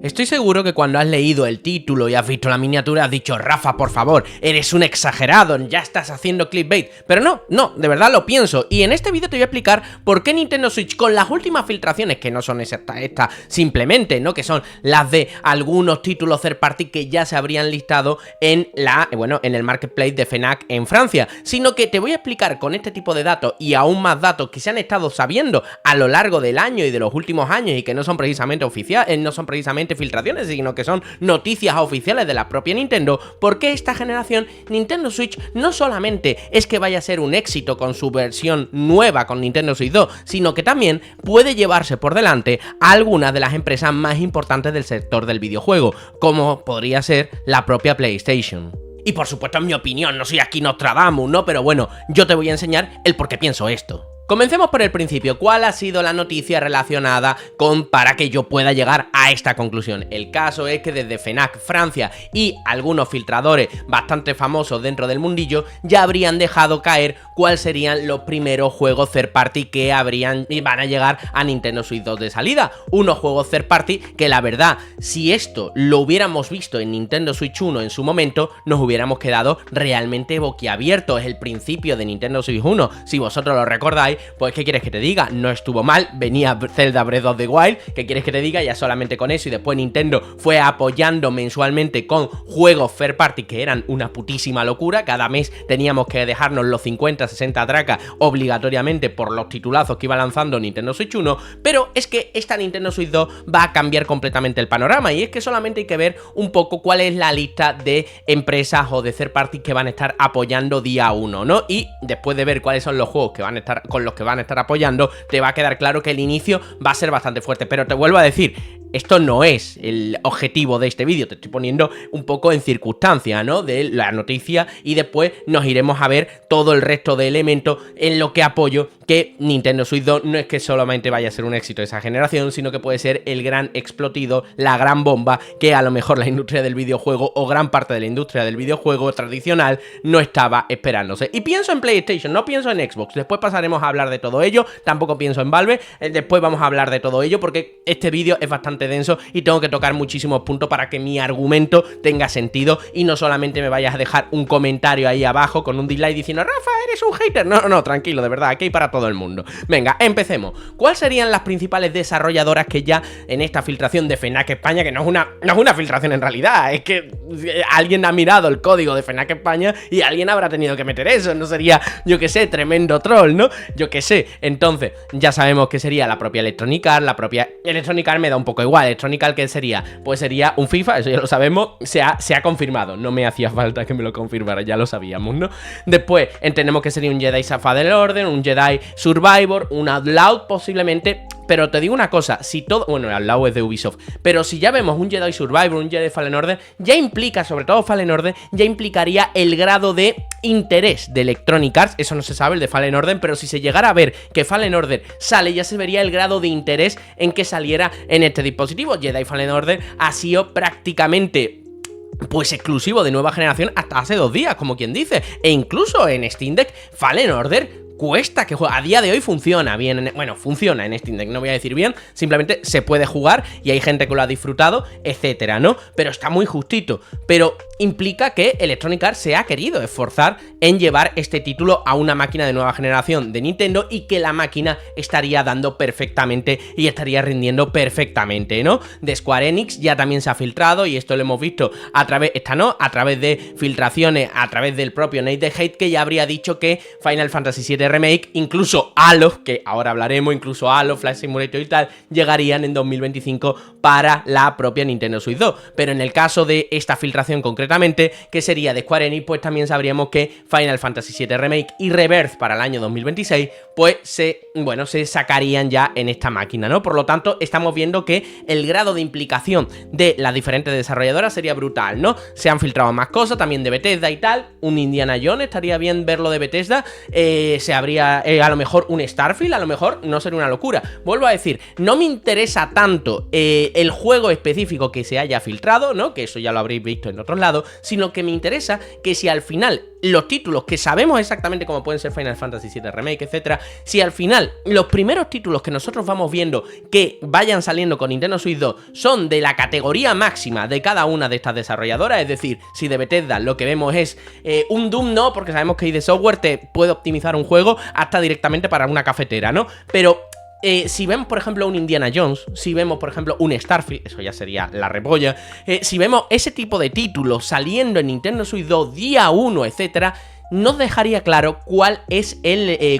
Estoy seguro que cuando has leído el título y has visto la miniatura has dicho: Rafa, por favor, eres un exagerado, ya estás haciendo clickbait. Pero no, de verdad lo pienso. Y en este vídeo te voy a explicar por qué Nintendo Switch, con las últimas filtraciones, que no son estas simplemente, ¿no? Que son las de algunos títulos third party que ya se habrían listado en en el marketplace de Fnac en Francia, sino que te voy a explicar con este tipo de datos y aún más datos que se han estado sabiendo a lo largo del año y de los últimos años y que no son precisamente oficiales, no son precisamente filtraciones, sino que son noticias oficiales de la propia Nintendo, porque esta generación Nintendo Switch no solamente es que vaya a ser un éxito con su versión nueva con Nintendo Switch 2, sino que también puede llevarse por delante a algunas de las empresas más importantes del sector del videojuego, como podría ser la propia PlayStation. Y por supuesto, en mi opinión, no soy aquí Nostradamus, ¿no? Pero bueno, yo te voy a enseñar el por qué pienso esto. Comencemos por el principio. ¿Cuál ha sido la noticia relacionada para que yo pueda llegar a esta conclusión? El caso es que desde Fnac Francia y algunos filtradores bastante famosos dentro del mundillo ya habrían dejado caer cuáles serían los primeros juegos third party que van a llegar a Nintendo Switch 2 de salida. Unos juegos third party que, la verdad, si esto lo hubiéramos visto en Nintendo Switch 1 en su momento, nos hubiéramos quedado realmente boquiabiertos. Es el principio de Nintendo Switch 1. Si vosotros lo recordáis, pues ¿qué quieres que te diga? No estuvo mal, venía Zelda Breath of the Wild, ¿qué quieres que te diga? Ya solamente con eso, y después Nintendo fue apoyando mensualmente con juegos third party que eran una putísima locura. Cada mes teníamos que dejarnos los 50-60 dracas obligatoriamente por los titulazos que iba lanzando Nintendo Switch 1, pero es que esta Nintendo Switch 2 va a cambiar completamente el panorama, y es que solamente hay que ver un poco cuál es la lista de empresas o de third party que van a estar apoyando día 1, ¿no? Y después de ver cuáles son los juegos que van a estar con los que van a estar apoyando, te va a quedar claro que el inicio va a ser bastante fuerte. Pero te vuelvo a decir, esto no es el objetivo de este vídeo, te estoy poniendo un poco en circunstancia, ¿no? De la noticia, y después nos iremos a ver todo el resto de elementos en lo que apoyo que Nintendo Switch 2 no es que solamente vaya a ser un éxito de esa generación, sino que puede ser el gran explotido, la gran bomba que a lo mejor la industria del videojuego o gran parte de la industria del videojuego tradicional no estaba esperándose. Y pienso en PlayStation, no pienso en Xbox. Después pasaremos a hablar de todo ello, tampoco pienso en Valve, después vamos a hablar de todo ello porque este vídeo es bastante denso y tengo que tocar muchísimos puntos para que mi argumento tenga sentido y no solamente me vayas a dejar un comentario ahí abajo con un dislike diciendo: Rafa, eres un hater. No, tranquilo, de verdad, aquí hay para todo el mundo. Venga, empecemos. ¿Cuáles serían las principales desarrolladoras que ya en esta filtración de Fnac España, que no es una filtración en realidad, es que alguien ha mirado el código de Fnac España y alguien habrá tenido que meter eso? No sería, yo que sé, tremendo troll, ¿no? Yo que sé. Entonces, ya sabemos que sería la propia Electronic Arts, me da un poco igual. Electronic Arts, ¿qué sería? Pues sería un FIFA, eso ya lo sabemos, se ha confirmado, no me hacía falta que me lo confirmara, ya lo sabíamos, ¿no? Después entendemos que sería un Jedi Fallen Order, un Jedi Survivor, un Outlaw posiblemente. Pero te digo una cosa, si todo... Bueno, al lado es de Ubisoft, pero si ya vemos un Jedi Survivor, un Jedi Fallen Order, ya implica, sobre todo Fallen Order, ya implicaría el grado de interés de Electronic Arts. Eso no se sabe, el de Fallen Order, pero si se llegara a ver que Fallen Order sale, ya se vería el grado de interés en que saliera en este dispositivo. Jedi Fallen Order ha sido prácticamente... pues exclusivo de nueva generación hasta hace 2 días, como quien dice. E incluso en Steam Deck, Fallen Order cuesta que juegue. A día de hoy funciona bien, bueno, funciona en Steam Deck, no voy a decir bien, simplemente se puede jugar y hay gente que lo ha disfrutado, etcétera, ¿no? Pero está muy justito, pero implica que Electronic Arts se ha querido esforzar en llevar este título a una máquina de nueva generación de Nintendo y que la máquina estaría dando perfectamente y estaría rindiendo perfectamente, ¿no? De Square Enix ya también se ha filtrado, y esto lo hemos visto a través de filtraciones, a través del propio Nate the Hate, que ya habría dicho que Final Fantasy VII Remake, incluso Halo, que ahora hablaremos, incluso Halo, Flight Simulator y tal, llegarían en 2025 para la propia Nintendo Switch 2. Pero en el caso de esta filtración concretamente, que sería de Square Enix, pues también sabríamos que Final Fantasy VII Remake y Rebirth para el año 2026, pues se sacarían ya en esta máquina, ¿no? Por lo tanto, estamos viendo que el grado de implicación de las diferentes desarrolladoras sería brutal, ¿no? Se han filtrado más cosas, también de Bethesda y tal. Un Indiana Jones, estaría bien verlo de Bethesda. Se habría a lo mejor un Starfield, a lo mejor no sería una locura. Vuelvo a decir, no me interesa tanto el juego específico que se haya filtrado, ¿no? Que eso ya lo habréis visto en otros lados, sino que me interesa que si al final los títulos que sabemos exactamente cómo pueden ser Final Fantasy VII Remake, etcétera, si al final los primeros títulos que nosotros vamos viendo que vayan saliendo con Nintendo Switch 2 son de la categoría máxima de cada una de estas desarrolladoras, es decir, si de Bethesda lo que vemos es un Doom, no, porque sabemos que ID Software te puede optimizar un juego hasta directamente para una cafetera, ¿no? Pero si vemos, por ejemplo, un Indiana Jones, si vemos, por ejemplo, un Starfield, eso ya sería la repolla, si vemos ese tipo de títulos saliendo en Nintendo Switch 2 día 1, etcétera, nos dejaría claro cuál es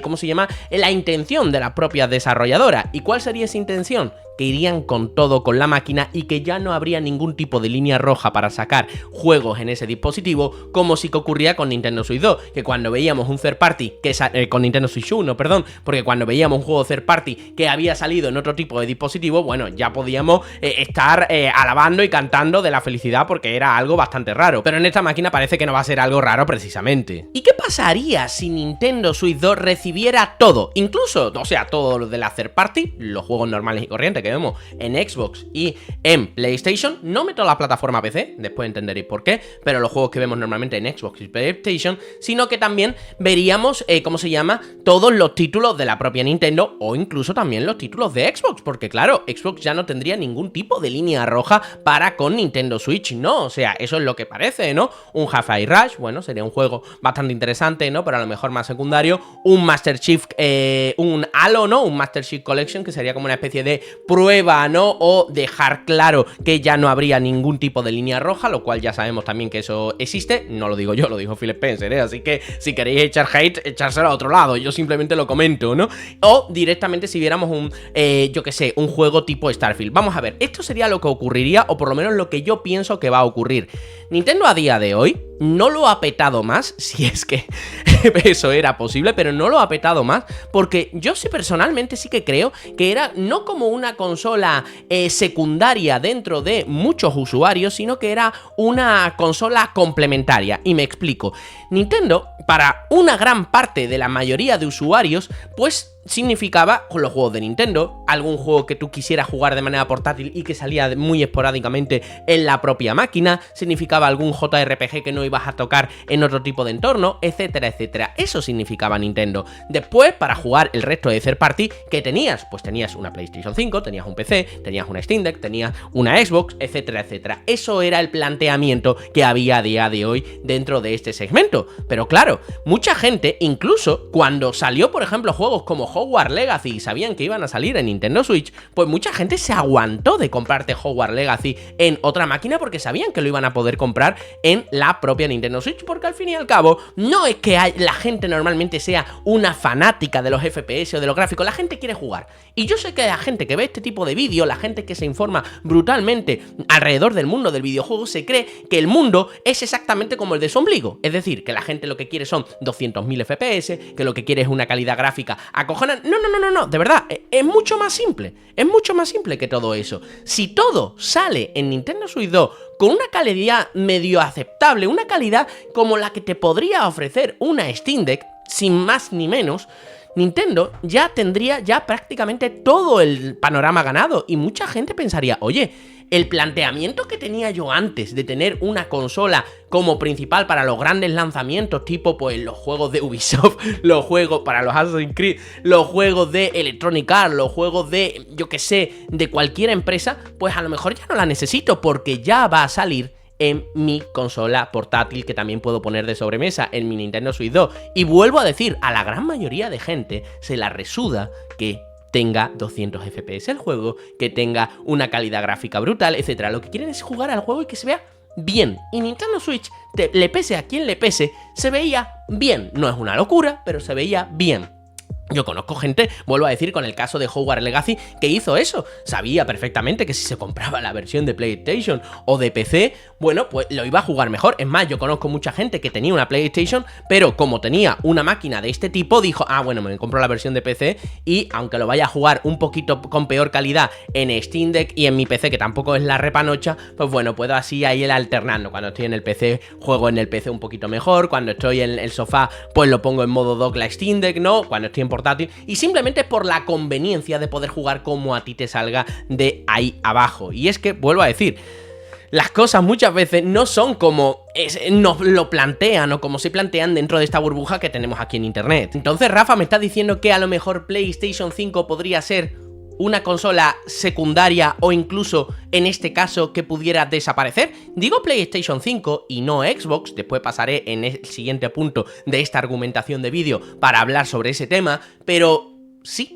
¿cómo se llama? La intención de la propia desarrolladora. ¿Y cuál sería esa intención? Que irían con todo con la máquina y que ya no habría ningún tipo de línea roja para sacar juegos en ese dispositivo, como sí que ocurría con Nintendo Switch 2, que cuando veíamos un third party, con Nintendo Switch 1, perdón, porque cuando veíamos un juego third party que había salido en otro tipo de dispositivo, bueno, ya podíamos estar alabando y cantando de la felicidad porque era algo bastante raro, pero en esta máquina parece que no va a ser algo raro precisamente. ¿Y qué pasaría si Nintendo Switch 2 recibiera todo? Incluso, o sea, todo lo de la third party, los juegos normales y corrientes que vemos en Xbox y en PlayStation. No meto la plataforma PC, después entenderéis por qué, pero los juegos que vemos normalmente en Xbox y PlayStation, sino que también veríamos, ¿cómo se llama? Todos los títulos de la propia Nintendo o incluso también los títulos de Xbox, porque claro, Xbox ya no tendría ningún tipo de línea roja para con Nintendo Switch, ¿no? O sea, eso es lo que parece, ¿no? Un Hi-Fi Rush, bueno, sería un juego bastante interesante, ¿no? Pero a lo mejor más secundario, un Master Chief, un Halo, ¿no? Un Master Chief Collection, que sería como una especie de prueba, ¿no? O dejar claro que ya no habría ningún tipo de línea roja, lo cual ya sabemos también que eso existe. No lo digo yo, lo dijo Phil Spencer, ¿eh? Así que si queréis echar hate, echárselo a otro lado. Yo simplemente lo comento, ¿no? O directamente si viéramos un, yo que sé, un juego tipo Starfield. Vamos a ver, esto sería lo que ocurriría, o por lo menos lo que yo pienso que va a ocurrir. Nintendo a día de hoy no lo ha petado más, si es que eso era posible, pero no lo ha petado más, porque yo sí personalmente sí que creo que era no como una consola secundaria dentro de muchos usuarios, sino que era una consola complementaria, y me explico. Nintendo, para una gran parte de la mayoría de usuarios, pues significaba con los juegos de Nintendo, algún juego que tú quisieras jugar de manera portátil y que salía muy esporádicamente en la propia máquina, significaba algún JRPG que no ibas a tocar en otro tipo de entorno, etcétera, etcétera. Eso significaba Nintendo. Después, para jugar el resto de third party, ¿qué tenías? Pues tenías una PlayStation 5, tenías un PC, tenías una Steam Deck, tenías una Xbox, etcétera, etcétera. Eso era el planteamiento que había a día de hoy dentro de este segmento. Pero claro, mucha gente, incluso cuando salió, por ejemplo, juegos como Hogwarts Legacy y sabían que iban a salir en Nintendo Switch, pues mucha gente se aguantó de comprarte Hogwarts Legacy en otra máquina porque sabían que lo iban a poder comprar en la propia Nintendo Switch, porque al fin y al cabo no es que la gente normalmente sea una fanática de los FPS o de los gráficos, la gente quiere jugar. Y yo sé que la gente que ve este tipo de vídeos, la gente que se informa brutalmente alrededor del mundo del videojuego, se cree que el mundo es exactamente como el de su ombligo, es decir, que la gente lo que quiere son 200.000 FPS, que lo que quiere es una calidad gráfica acojonante. No, de verdad, es mucho más simple, que todo eso. Si todo sale en Nintendo Switch 2 con una calidad medio aceptable, una calidad como la que te podría ofrecer una Steam Deck, sin más ni menos, Nintendo ya tendría ya prácticamente todo el panorama ganado, y mucha gente pensaría, oye, el planteamiento que tenía yo antes de tener una consola como principal para los grandes lanzamientos, tipo pues los juegos de Ubisoft, los juegos para los Assassin's Creed, los juegos de Electronic Arts, los juegos de, yo que sé, de cualquier empresa, pues a lo mejor ya no la necesito porque ya va a salir en mi consola portátil, que también puedo poner de sobremesa, en mi Nintendo Switch 2. Y vuelvo a decir, a la gran mayoría de gente se la resuda que tenga 200 FPS el juego, que tenga una calidad gráfica brutal, etcétera. Lo que quieren es jugar al juego y que se vea bien. Y Nintendo Switch, le pese a quien le pese, se veía bien. No es una locura, pero se veía bien. Yo conozco gente, vuelvo a decir, con el caso de Hogwarts Legacy, que hizo eso. Sabía perfectamente que si se compraba la versión de PlayStation o de PC, bueno, pues lo iba a jugar mejor. Es más, yo conozco mucha gente que tenía una PlayStation, pero como tenía una máquina de este tipo, dijo, ah, bueno, me compro la versión de PC y aunque lo vaya a jugar un poquito con peor calidad en Steam Deck y en mi PC, que tampoco es la repanocha, pues bueno, puedo así ahí ir alternando. Cuando estoy en el PC, juego en el PC un poquito mejor. Cuando estoy en el sofá, pues lo pongo en modo dock la Steam Deck, ¿no? Cuando estoy en portátil, y simplemente por la conveniencia de poder jugar como a ti te salga de ahí abajo. Y es que, vuelvo a decir, las cosas muchas veces no son como nos lo plantean o como se plantean dentro de esta burbuja que tenemos aquí en internet. Entonces, Rafa, me está diciendo que a lo mejor PlayStation 5 podría ser una consola secundaria o incluso, en este caso, que pudiera desaparecer. Digo PlayStation 5 y no Xbox, después pasaré en el siguiente punto de esta argumentación de vídeo para hablar sobre ese tema, pero sí,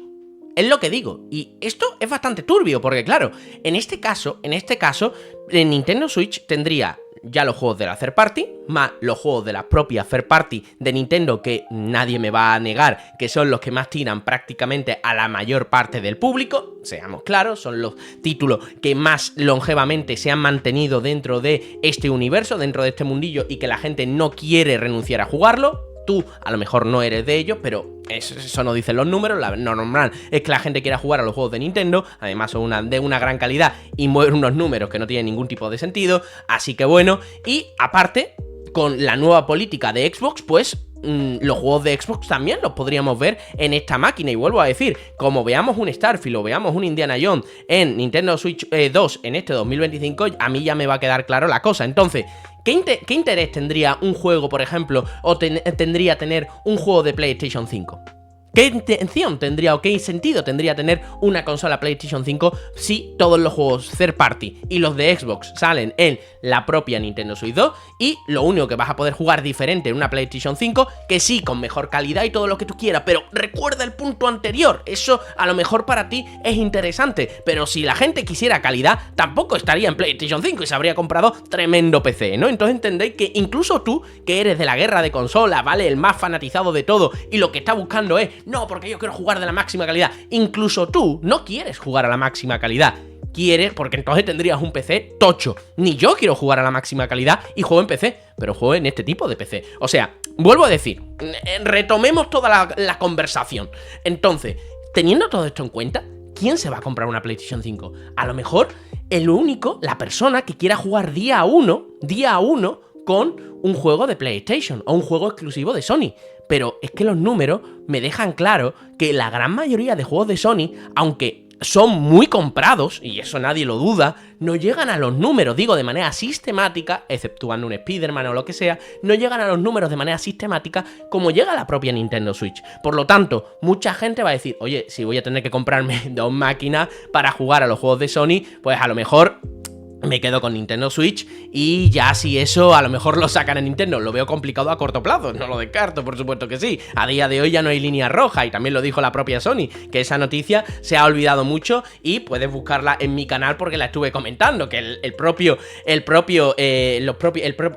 es lo que digo. Y esto es bastante turbio, porque claro, en este caso, Nintendo Switch tendría ya los juegos de la third party, más los juegos de la propia third party de Nintendo, que nadie me va a negar que son los que más tiran prácticamente a la mayor parte del público, seamos claros, son los títulos que más longevamente se han mantenido dentro de este universo, dentro de este mundillo, y que la gente no quiere renunciar a jugarlo. Tú a lo mejor no eres de ellos, pero eso no dicen los números. Lo normal es que la gente quiera jugar a los juegos de Nintendo. Además son de una gran calidad y mueven unos números que no tienen ningún tipo de sentido. Así que bueno, y aparte, con la nueva política de Xbox, pues los juegos de Xbox también los podríamos ver en esta máquina. Y vuelvo a decir, como veamos un Starfield o veamos un Indiana Jones en Nintendo Switch 2 en este 2025, a mí ya me va a quedar claro la cosa. Entonces, ¿qué interés tendría un juego, por ejemplo, o tendría tener un juego de PlayStation 5? ¿Qué intención tendría o qué sentido tendría tener una consola PlayStation 5 si todos los juegos third party y los de Xbox salen en la propia Nintendo Switch 2 y lo único que vas a poder jugar diferente en una PlayStation 5, que sí, con mejor calidad y todo lo que tú quieras, pero recuerda el punto anterior, eso a lo mejor para ti es interesante, pero si la gente quisiera calidad, tampoco estaría en PlayStation 5 y se habría comprado tremendo PC, ¿no? Entonces entendéis que incluso tú, que eres de la guerra de consolas, ¿vale? El más fanatizado de todo y lo que está buscando es, no, porque yo quiero jugar de la máxima calidad. Incluso tú no quieres jugar a la máxima calidad. Quieres, porque entonces tendrías un PC tocho. Ni yo quiero jugar a la máxima calidad y juego en PC, pero juego en este tipo de PC. O sea, vuelvo a decir, retomemos toda la conversación. Entonces, teniendo todo esto en cuenta, ¿quién se va a comprar una PlayStation 5? A lo mejor la persona que quiera jugar día uno con un juego de PlayStation o un juego exclusivo de Sony. Pero es que los números me dejan claro que la gran mayoría de juegos de Sony, aunque son muy comprados, y eso nadie lo duda, no llegan a los números, digo, de manera sistemática, exceptuando un Spider-Man o lo que sea, no llegan a los números de manera sistemática como llega la propia Nintendo Switch. Por lo tanto, mucha gente va a decir, oye, si voy a tener que comprarme 2 máquinas para jugar a los juegos de Sony, pues a lo mejor me quedo con Nintendo Switch y ya si eso a lo mejor lo sacan en Nintendo. Lo veo complicado a corto plazo, no lo descarto, por supuesto que sí. A día de hoy ya no hay línea roja y también lo dijo la propia Sony, que esa noticia se ha olvidado mucho y puedes buscarla en mi canal porque la estuve comentando, que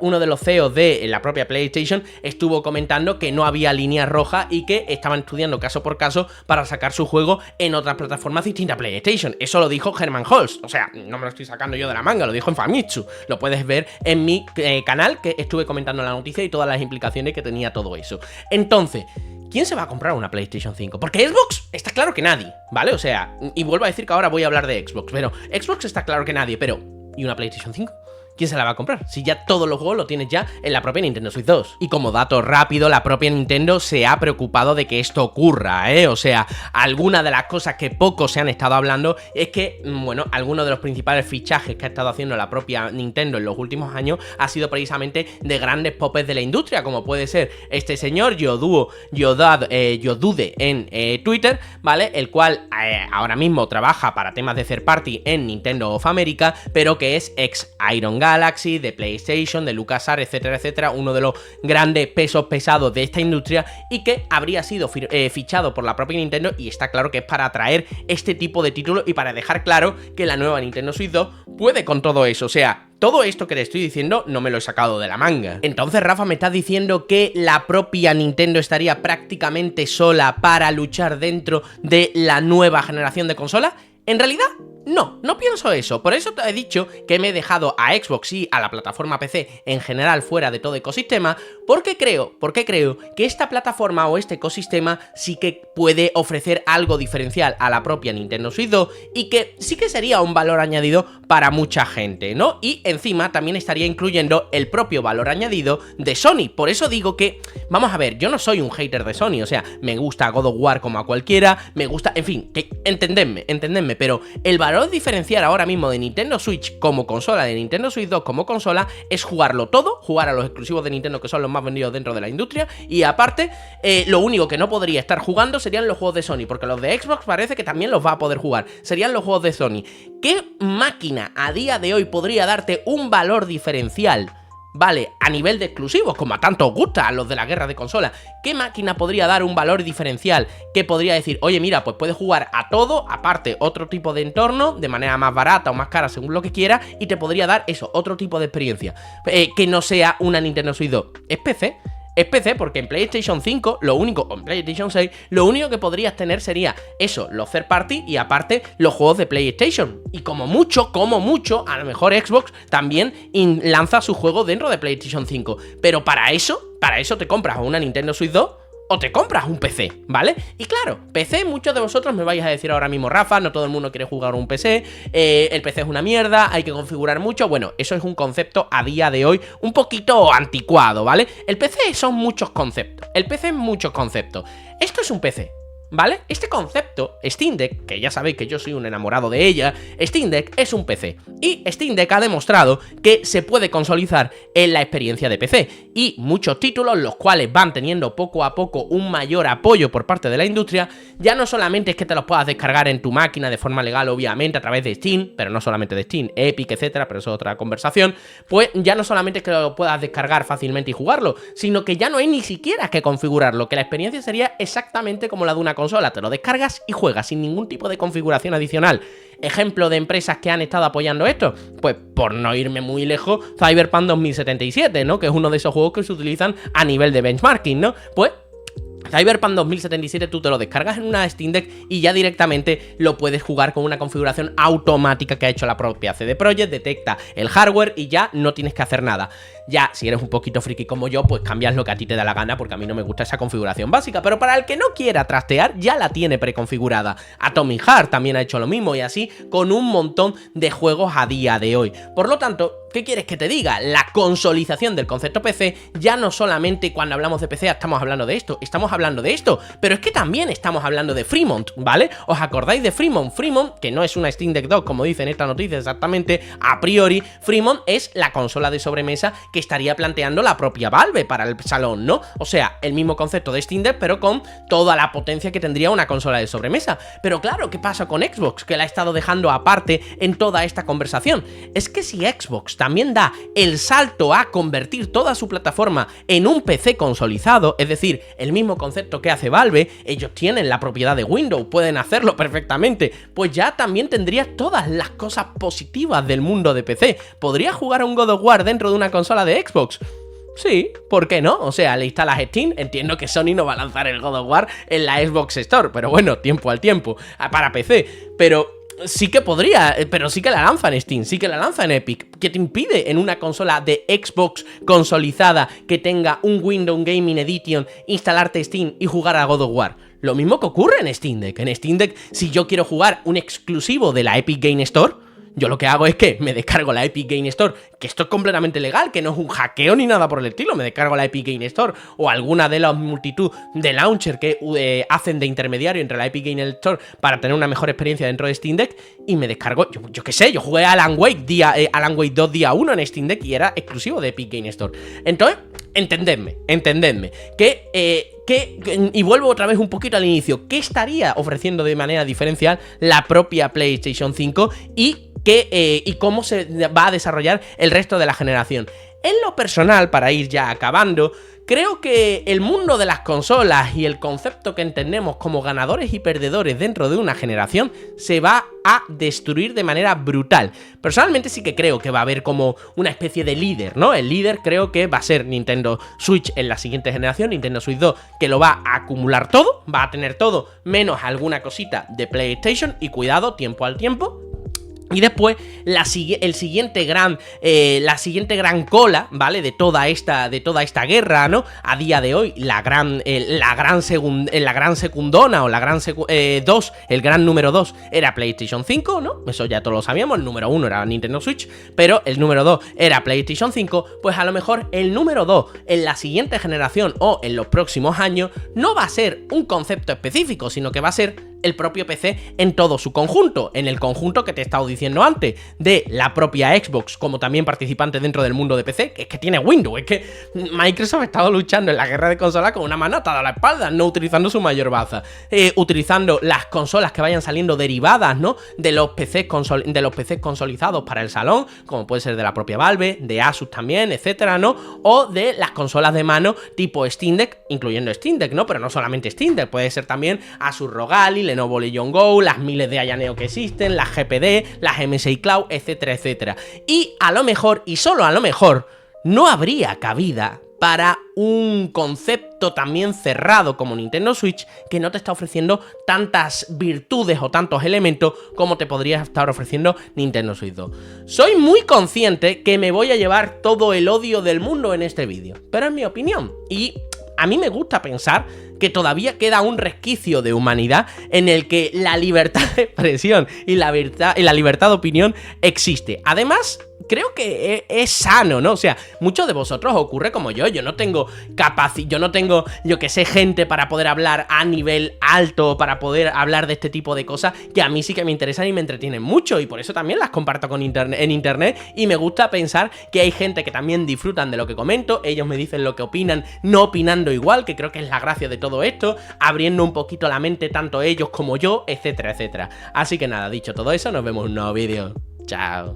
uno de los CEOs de la propia PlayStation estuvo comentando que no había línea roja y que estaban estudiando caso por caso para sacar su juego en otras plataformas distintas a PlayStation. Eso lo dijo Herman Holst, o sea, no me lo estoy sacando yo de la manga, lo dijo en Famitsu. Lo puedes ver en mi canal, que estuve comentando la noticia y todas las implicaciones que tenía todo eso. Entonces, ¿quién se va a comprar una PlayStation 5? Porque Xbox está claro que nadie, ¿vale? O sea, y vuelvo a decir que ahora voy a hablar de Xbox, pero Xbox está claro que nadie, pero ¿y una PlayStation 5? ¿Quién se la va a comprar? Si ya todos los juegos lo tienes ya en la propia Nintendo Switch 2. Y como dato rápido, la propia Nintendo se ha preocupado de que esto ocurra, ¿eh? O sea, alguna de las cosas que poco se han estado hablando es que, bueno, algunos de los principales fichajes que ha estado haciendo la propia Nintendo en los últimos años ha sido precisamente de grandes popes de la industria, como puede ser este señor Yodude en Twitter, ¿vale? El cual ahora mismo trabaja para temas de third party en Nintendo of America, pero que es ex Iron Galaxy, de PlayStation, de LucasArts, etcétera, etcétera, uno de los grandes pesos pesados de esta industria y que habría sido fichado por la propia Nintendo, y está claro que es para atraer este tipo de títulos y para dejar claro que la nueva Nintendo Switch 2 puede con todo eso. O sea, todo esto que le estoy diciendo no me lo he sacado de la manga. Entonces, Rafa, ¿me estás diciendo que la propia Nintendo estaría prácticamente sola para luchar dentro de la nueva generación de consolas? En realidad, no pienso eso. Por eso te he dicho que me he dejado a Xbox y a la plataforma PC en general fuera de todo ecosistema, porque creo que esta plataforma o este ecosistema sí que puede ofrecer algo diferencial a la propia Nintendo Switch 2 y que sí que sería un valor añadido para mucha gente, ¿no? Y encima también estaría incluyendo el propio valor añadido de Sony. Por eso digo que, vamos a ver, yo no soy un hater de Sony, o sea, me gusta God of War como a cualquiera, me gusta, en fin, que entendedme, pero el valor diferencial ahora mismo de Nintendo Switch como consola, de Nintendo Switch 2 como consola, es jugarlo todo, jugar a los exclusivos de Nintendo que son los más vendidos dentro de la industria, y aparte, lo único que no podría estar jugando serían los juegos de Sony, porque los de Xbox parece que también los va a poder jugar, serían los juegos de Sony. ¿Qué máquina a día de hoy podría darte un valor diferencial? Vale, a nivel de exclusivos, como a tanto os gusta a los de la guerra de consola, ¿qué máquina podría dar un valor diferencial que podría decir, oye, mira, pues puedes jugar a todo, aparte otro tipo de entorno, de manera más barata o más cara según lo que quieras, y te podría dar eso, otro tipo de experiencia, que no sea una Nintendo Switch 2? Es PC. Es PC, porque en PlayStation 5, o en PlayStation 6, lo único que podrías tener sería eso, los third party y aparte los juegos de PlayStation. Y como mucho, a lo mejor Xbox también lanza su juego dentro de PlayStation 5. Pero para eso te compras una Nintendo Switch 2 o te compras un PC, ¿vale? Y claro, PC, muchos de vosotros me vais a decir ahora mismo, Rafa, no todo el mundo quiere jugar un PC, el PC es una mierda, hay que configurar mucho. Bueno, eso es un concepto a día de hoy un poquito anticuado, ¿vale? El PC son muchos conceptos, el PC es muchos conceptos. Esto es un PC, ¿vale? Este concepto, Steam Deck, que ya sabéis que yo soy un enamorado de ella, Steam Deck es un PC. Y Steam Deck ha demostrado que se puede consolidar en la experiencia de PC. Y muchos títulos, los cuales van teniendo poco a poco un mayor apoyo por parte de la industria, ya no solamente es que te los puedas descargar en tu máquina de forma legal, obviamente, a través de Steam, pero no solamente de Steam, Epic, etcétera, pero eso es otra conversación, pues ya no solamente es que lo puedas descargar fácilmente y jugarlo, sino que ya no hay ni siquiera que configurarlo, que la experiencia sería exactamente como la de una consola, te lo descargas y juegas sin ningún tipo de configuración adicional. Ejemplo de empresas que han estado apoyando esto, pues por no irme muy lejos, Cyberpunk 2077, ¿no? Que es uno de esos juegos que se utilizan a nivel de benchmarking, ¿no? Pues Cyberpunk 2077 tú te lo descargas en una Steam Deck y ya directamente lo puedes jugar con una configuración automática que ha hecho la propia CD Projekt, detecta el hardware y ya no tienes que hacer nada. Ya, si eres un poquito friki como yo, pues cambias lo que a ti te da la gana, porque a mí no me gusta esa configuración básica, pero para el que no quiera trastear, ya la tiene preconfigurada. Atomic Heart también ha hecho lo mismo y así con un montón de juegos a día de hoy. Por lo tanto, ¿qué quieres que te diga? La consolidación del concepto PC, ya no solamente cuando hablamos de PC estamos hablando de esto, estamos hablando de esto, pero es que también estamos hablando de Fremont, ¿vale? ¿Os acordáis de Fremont? Fremont, que no es una Steam Deck 2, como dice en esta noticia exactamente, a priori, Fremont es la consola de sobremesa que estaría planteando la propia Valve para el salón, ¿no? O sea, el mismo concepto de Steam Deck, pero con toda la potencia que tendría una consola de sobremesa. Pero claro, ¿qué pasa con Xbox? Que la ha estado dejando aparte en toda esta conversación. Es que si Xbox también da el salto a convertir toda su plataforma en un PC consolidado, es decir, el mismo concepto que hace Valve, ellos tienen la propiedad de Windows, pueden hacerlo perfectamente, pues ya también tendrías todas las cosas positivas del mundo de PC. ¿Podrías jugar a un God of War dentro de una consola de Xbox? Sí, ¿por qué no? O sea, le instalas Steam, entiendo que Sony no va a lanzar el God of War en la Xbox Store, pero bueno, tiempo al tiempo, para PC, pero sí que podría, pero sí que la lanza en Steam, sí que la lanza en Epic. ¿Qué te impide en una consola de Xbox consolidada que tenga un Windows Gaming Edition instalarte Steam y jugar a God of War? Lo mismo que ocurre en Steam Deck. En Steam Deck, si yo quiero jugar un exclusivo de la Epic Game Store, yo lo que hago es que me descargo la Epic Game Store, que esto es completamente legal, que no es un hackeo ni nada por el estilo, me descargo la Epic Game Store o alguna de las multitud de launcher que hacen de intermediario entre la Epic Game Store para tener una mejor experiencia dentro de Steam Deck y me descargo, yo qué sé, yo jugué a Alan Wake 2 día 1 en Steam Deck y era exclusivo de Epic Game Store. Entonces, entendedme, y vuelvo otra vez un poquito al inicio, ¿qué estaría ofreciendo de manera diferencial la propia PlayStation 5 y y cómo se va a desarrollar el resto de la generación. En lo personal, para ir ya acabando, creo que el mundo de las consolas y el concepto que entendemos como ganadores y perdedores dentro de una generación se va a destruir de manera brutal. Personalmente sí que creo que va a haber como una especie de líder, ¿no? El líder creo que va a ser Nintendo Switch en la siguiente generación, Nintendo Switch 2, que lo va a acumular todo, va a tener todo menos alguna cosita de PlayStation y cuidado, tiempo al tiempo. Y después la siguiente gran cola, ¿vale? De toda esta guerra, ¿no? A día de hoy, la gran secundona o la gran 2, el gran número 2 era PlayStation 5, ¿no? Eso ya todos lo sabíamos, el número 1 era Nintendo Switch, pero el número 2 era PlayStation 5, pues a lo mejor el número 2 en la siguiente generación o en los próximos años no va a ser un concepto específico, sino que va a ser el propio PC en todo su conjunto, en el conjunto que te he estado diciendo antes, de la propia Xbox como también participante dentro del mundo de PC, que es que tiene Windows, es que Microsoft ha estado luchando en la guerra de consolas con una mano atada a la espalda, no utilizando su mayor baza, utilizando las consolas que vayan saliendo derivadas, ¿no? De los PCs consolidados para el salón, como puede ser de la propia Valve, de Asus también, etcétera, ¿no? O de las consolas de mano tipo Steam Deck, incluyendo Steam Deck, ¿no? Pero no solamente Steam Deck, puede ser también Asus ROG Ally, Lenovo Legion Go, las miles de Aya Neo que existen, las GPD, las MSI Cloud, etcétera, etcétera. Y a lo mejor, y solo a lo mejor, no habría cabida para un concepto también cerrado como Nintendo Switch, que no te está ofreciendo tantas virtudes o tantos elementos como te podría estar ofreciendo Nintendo Switch 2. Soy muy consciente que me voy a llevar todo el odio del mundo en este vídeo, pero es mi opinión, y a mí me gusta pensar que todavía queda un resquicio de humanidad en el que la libertad de expresión y la libertad de opinión existe. Además, creo que es sano, ¿no? O sea, muchos de vosotros ocurre como yo no tengo yo que sé, gente para poder hablar a nivel alto, para poder hablar de este tipo de cosas que a mí sí que me interesan y me entretienen mucho, y por eso también las comparto en internet, y me gusta pensar que hay gente que también disfrutan de lo que comento, ellos me dicen lo que opinan, no opinando igual, que creo que es la gracia de todo esto, abriendo un poquito la mente tanto ellos como yo, etcétera, etcétera. Así que nada, dicho todo eso, nos vemos en un nuevo vídeo. Chao.